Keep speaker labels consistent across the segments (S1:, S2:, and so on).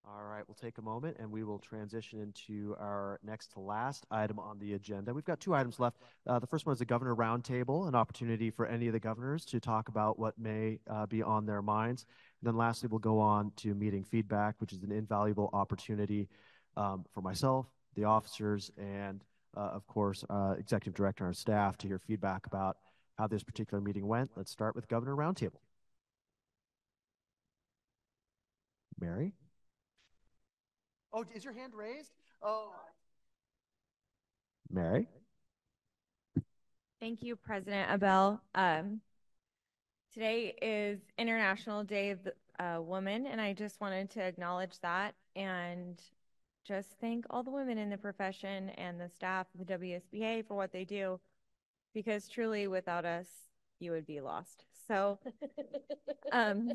S1: All right, we'll take a moment and we will transition into our next to last item on the agenda. We've got two items left. The first one is the Governor Roundtable, an opportunity for any of the governors to talk about what may be on their minds. And then lastly, we'll go on to meeting feedback, which is an invaluable opportunity for myself, the officers, and of course, Executive Director and our staff to hear feedback about how this particular meeting went. Let's start with Governor Roundtable. Mary? Oh, is your hand raised? Oh. Mary?
S2: Thank you, President Abel. Today is International Day of the Woman, and I just wanted to acknowledge that and just thank all the women in the profession and the staff of the WSBA for what they do, because truly without us, you would be lost. So, and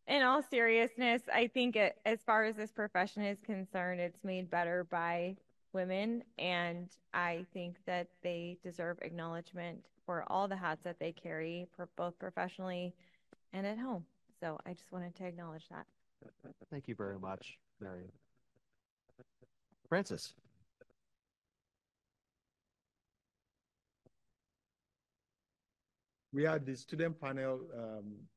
S2: in all seriousness, I think as far as this profession is concerned, it's made better by women, and I think that they deserve acknowledgement for all the hats that they carry, both professionally and at home. So I just wanted to acknowledge that.
S1: Thank you very much, Mary. Francis.
S3: We had the student panel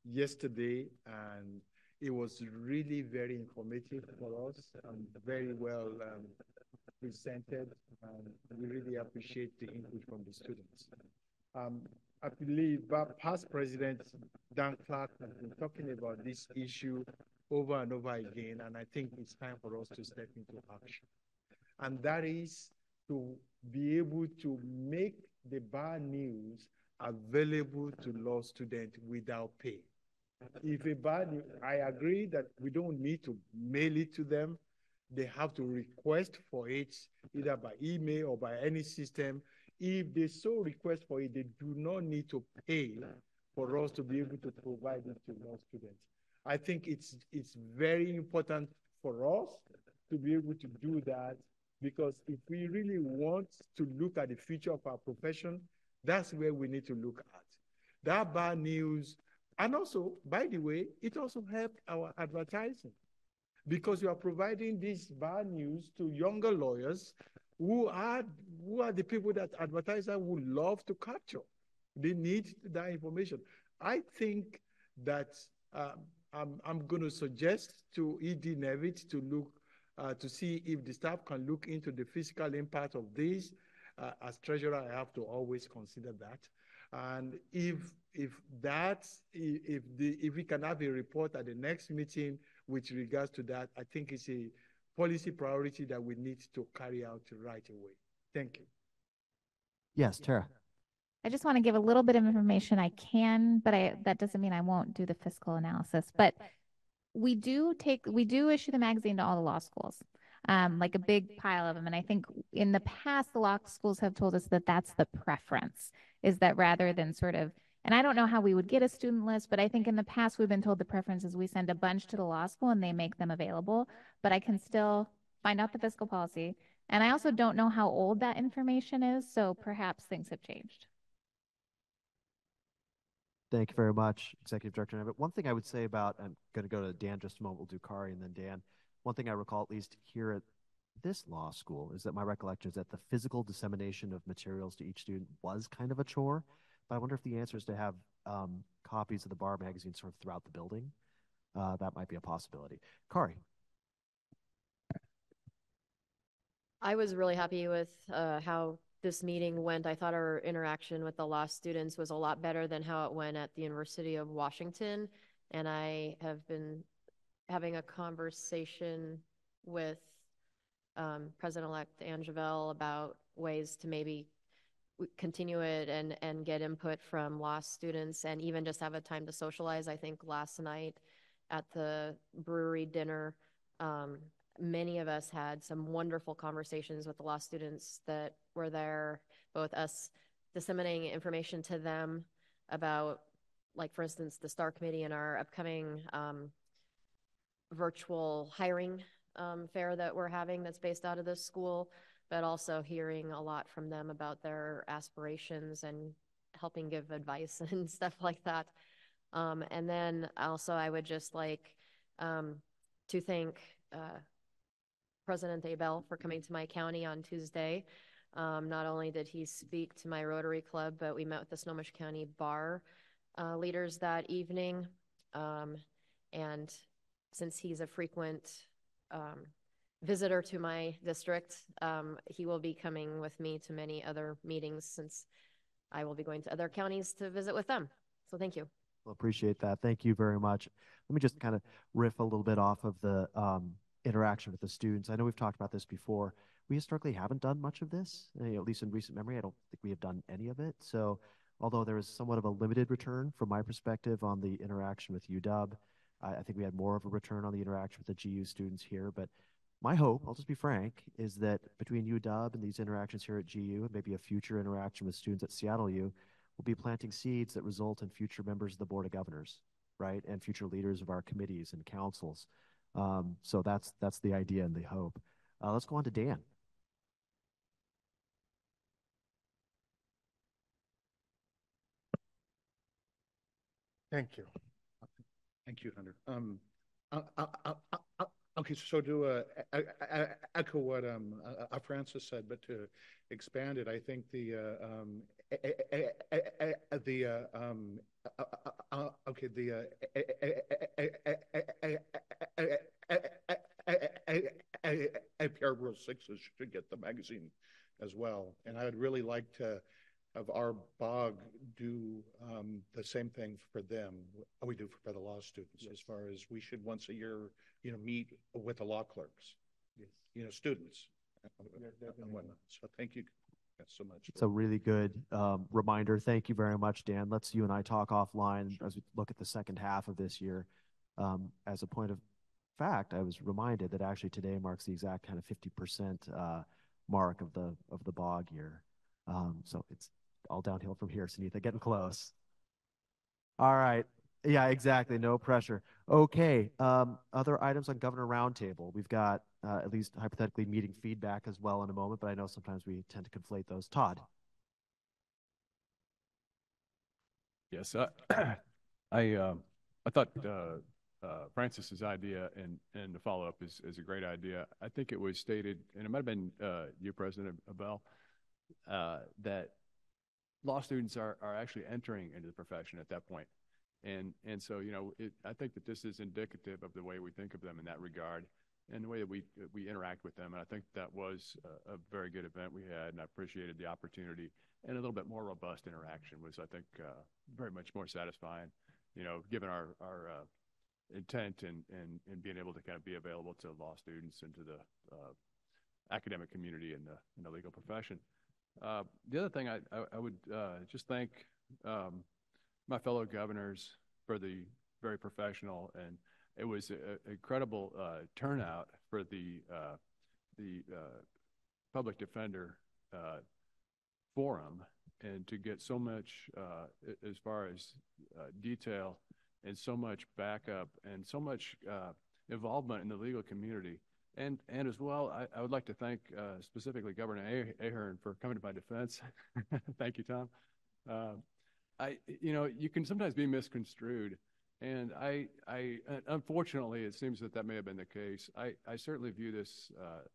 S3: yesterday, and it was really very informative for us and very well presented, and we really appreciate the input from the students. I believe past President Dan Clark has been talking about this issue over and over again, and I think it's time for us to step into action. And that is to be able to make the bar news available to law students without pay. If a bar news, I agree that we don't need to mail it to them. They have to request for it either by email or by any system. If they so request for it, they do not need to pay for us to be able to provide it to law students. I think it's very important for us to be able to do that, because if we really want to look at the future of our profession, that's where we need to look at. That bar news, and also, by the way, it also helped our advertising, because you are providing this bar news to younger lawyers who are the people that advertisers would love to capture. They need that information. I think that I'm going to suggest to E.D. Nevitt to look to see if the staff can look into the fiscal impact of this. As treasurer, I have to always consider that. And if we can have a report at the next meeting with regards to that, I think it's a policy priority that we need to carry out right away. Thank you.
S1: Yes, Tara.
S4: I just want to give a little bit of information. I can, but that doesn't mean I won't do the fiscal analysis. But we do issue the magazine to all the law schools, like a big pile of them. And I think in the past, the law schools have told us that that's the preference, is that rather than sort of, and I don't know how we would get a student list, but I think in the past we've been told the preference is we send a bunch to the law school and they make them available. But I can still find out the fiscal policy. And I also don't know how old that information is, so perhaps things have changed.
S1: Thank you very much, Executive Director. But one thing I would say about, I'm going to go to Dan just a moment, we'll do Kari and then Dan. One thing I recall, at least here at this law school, is that my recollection is that the physical dissemination of materials to each student was kind of a chore. But I wonder if the answer is to have copies of the bar magazine sort of throughout the building. That might be a possibility. Kari.
S5: I was really happy with how this meeting went. I thought our interaction with the law students was a lot better than how it went at the University of Washington. And I have been having a conversation with President-elect Angeville about ways to maybe continue it and get input from law students and even just have a time to socialize. I think last night at the brewery dinner, many of us had some wonderful conversations with the law students that were there, both us disseminating information to them about, like, for instance, the STAR Committee and our upcoming virtual hiring fair that we're having that's based out of this school, but also hearing a lot from them about their aspirations and helping give advice and stuff like that. And then also, I would just like to thank President Abel for coming to my county on Tuesday. Not only did he speak to my Rotary Club, but we met with the Snohomish County Bar leaders that evening. And since he's a frequent visitor to my district, he will be coming with me to many other meetings since I will be going to other counties to visit with them. So thank you.
S1: Well, appreciate that. Thank you very much. Let me just kind of riff a little bit off of the interaction with the students. I know we've talked about this before. We historically haven't done much of this, at least in recent memory. I don't think we have done any of it. So although there was somewhat of a limited return from my perspective on the interaction with UW, I think we had more of a return on the interaction with the GU students here. But my hope, I'll just be frank, is that between UW and these interactions here at GU and maybe a future interaction with students at Seattle U, we'll be planting seeds that result in future members of the Board of Governors, right, and future leaders of our committees and councils. So that's the idea and the hope. Let's go on to Dan.
S3: Thank you. Thank you, Hunter. Okay, so to echo what Francis said, but to expand it, I think Paragraph 6 should get the magazine as well, and I would really like to have our BOG do the same thing for them we do for the law students. Yes. As far as we should once a year, meet with the law clerks, yes. Students and whatnot. So thank you so much.
S1: It's a really good reminder. Thank you very much, Dan. Let's you and I talk offline as we look at the second half of this year. As a point of fact, I was reminded that actually today marks the exact kind of 50% mark of the BOG year. So it's all downhill from here, Sunitha, getting close. All right. Yeah, exactly. No pressure. Okay. Other items on Governor Roundtable. We've got at least hypothetically meeting feedback as well in a moment, but I know sometimes we tend to conflate those. Todd.
S6: Yes, I thought Francis's idea and the follow-up is a great idea. I think it was stated, and it might have been you, President Abel, that law students are actually entering into the profession at that point. And so, I think that this is indicative of the way we think of them in that regard and the way that we interact with them. And I think that was a very good event we had, and I appreciated the opportunity. And a little bit more robust interaction was, I think, very much more satisfying, given our intent and being able to kind of be available to law students and to the academic community in the legal profession. The other thing I would just thank my fellow governors for the very professional, and it was an incredible turnout for the public defender forum, and to get so much as far as detail and so much backup and so much involvement in the legal community. And as well, I would like to thank specifically Governor Ahern for coming to my defense. Thank you, Tom. You can sometimes be misconstrued, and I unfortunately, it seems that may have been the case. I certainly view this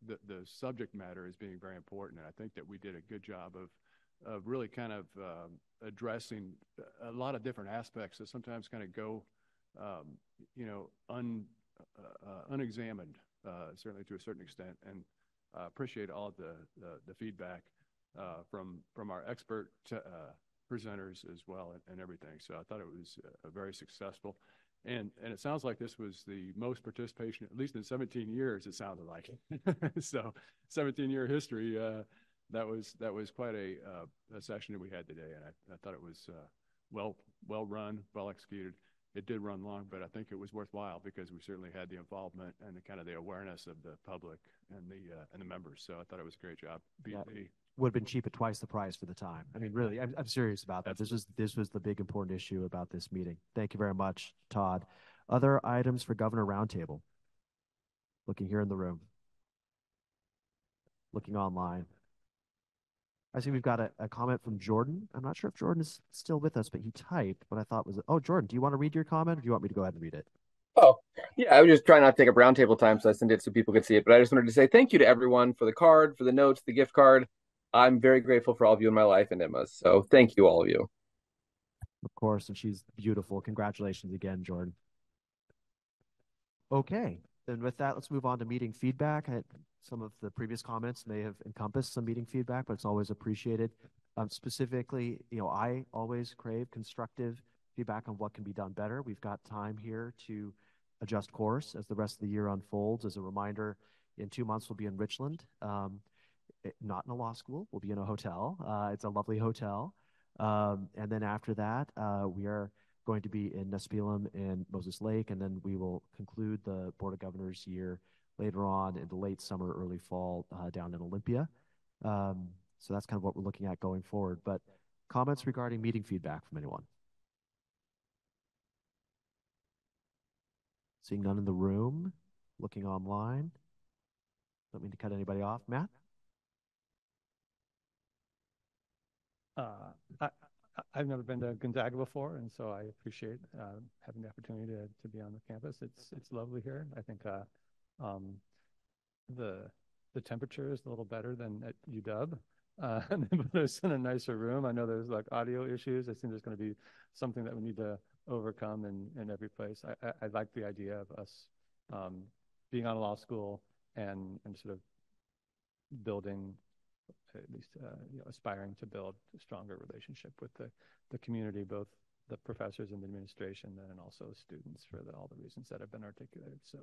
S6: the subject matter as being very important, and I think that we did a good job of really kind of addressing a lot of different aspects that sometimes kind of go, unexamined. Certainly to a certain extent, and appreciate all of the feedback from our expert presenters as well, and everything. So I thought it was very successful, and it sounds like this was the most participation, at least in 17 years. It sounded like so 17-year history. That was quite a session that we had today, and I thought it was well run, well executed. It did run long, but I think it was worthwhile because we certainly had the involvement and the awareness of the public and the members. So I thought it was a great job.
S1: Would have been cheap at twice the price for the time. I mean, really, I'm serious about that. This was the big important issue about this meeting. Thank you very much, Todd. Other items for Governor Roundtable? Looking here in the room. Looking online. I see we've got a comment from Jordan. I'm not sure if Jordan is still with us, but he typed what I thought was, oh, Jordan, do you want to read your comment or do you want me to go ahead and read it?
S7: Oh, yeah, I was just trying not to take up roundtable time, so I sent it so people could see it. But I just wanted to say thank you to everyone for the card, for the notes, the gift card. I'm very grateful for all of you in my life and Emma's. So thank you, all of you.
S1: Of course, and she's beautiful. Congratulations again, Jordan. Okay, then with that, let's move on to meeting feedback. Some of the previous comments may have encompassed some meeting feedback, but it's always appreciated. Specifically, I always crave constructive feedback on what can be done better. We've got time here to adjust course as the rest of the year unfolds. As a reminder, in 2 months, we'll be in Richland, not in a law school. We'll be in a hotel. It's a lovely hotel. And then after that, we are going to be in Nespelem and Moses Lake, and then we will conclude the Board of Governors year later on in the late summer, early fall down in Olympia. So that's kind of what we're looking at going forward. But comments regarding meeting feedback from anyone? Seeing none in the room, looking online. Don't mean to cut anybody off. Matt?
S8: I've never been to Gonzaga before, and so I appreciate having the opportunity to be on the campus. It's lovely here. I think the temperature is a little better than at UW. And they put us in a nicer room. I know there's like audio issues. I think there's going to be something that we need to overcome in every place. I like the idea of us being on a law school and sort of building, at least aspiring to build a stronger relationship with the community, both the professors and the administration, and also students for all the reasons that have been articulated. So,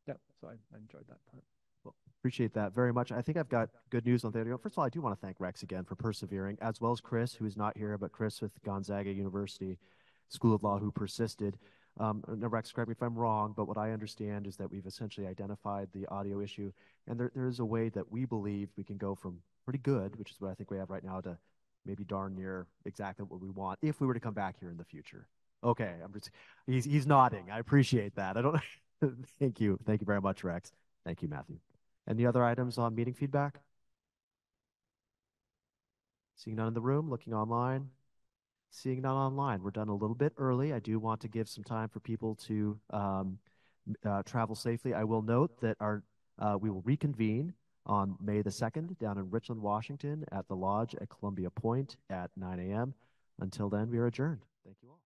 S8: yeah, so I enjoyed that part.
S1: Well, appreciate that very much. I think I've got good news on that. First of all, I do want to thank Rex again for persevering, as well as Chris, who is not here, but Chris with Gonzaga University School of Law, who persisted. Now, Rex, correct me if I'm wrong, but what I understand is that we've essentially identified the audio issue, and there is a way that we believe we can go from pretty good, which is what I think we have right now, to maybe darn near exactly what we want if we were to come back here in the future. Okay, he's nodding. I appreciate that. I don't. Thank you very much, Rex. Thank you, Matthew. Any other items on meeting feedback? Seeing none in the room, looking online. Seeing none online. We're done a little bit early. I do want to give some time for people to travel safely. I will note that we will reconvene on May the 2nd down in Richland, Washington at the Lodge at Columbia Point at 9 a.m. Until then, we are adjourned. Thank you all.